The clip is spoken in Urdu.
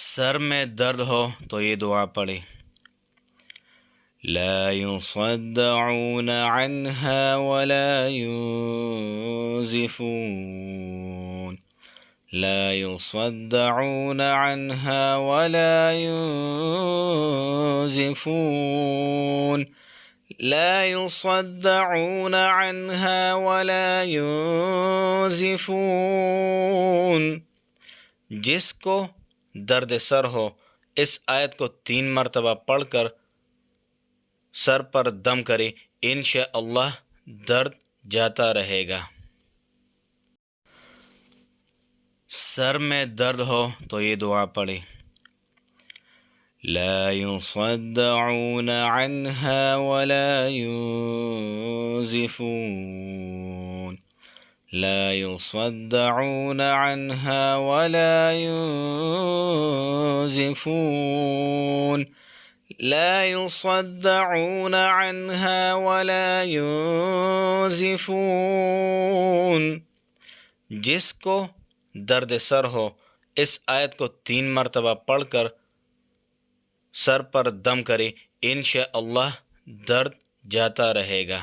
سر میں درد ہو تو یہ دعا پڑھیں۔ لا يصدعون عنها ولا ينزفون لا يصدعون عنها ولا ينزفون لا يصدعون عنها ولا ينزفون۔ جس کو درد سر ہو اس آیت کو 3 مرتبہ پڑھ کر سر پر دم کرے، انشاءاللہ درد جاتا رہے گا۔ سر میں درد ہو تو یہ دعا پڑھیں۔ لا يصدعون عنها ولا ينزفون لا يصدعون عنها ولا ينزفون لا يصدعون عنها ولا ينزفون۔ جس کو درد سر ہو اس آیت کو 3 مرتبہ پڑھ کر سر پر دم کرے، انشاءاللہ درد جاتا رہے گا۔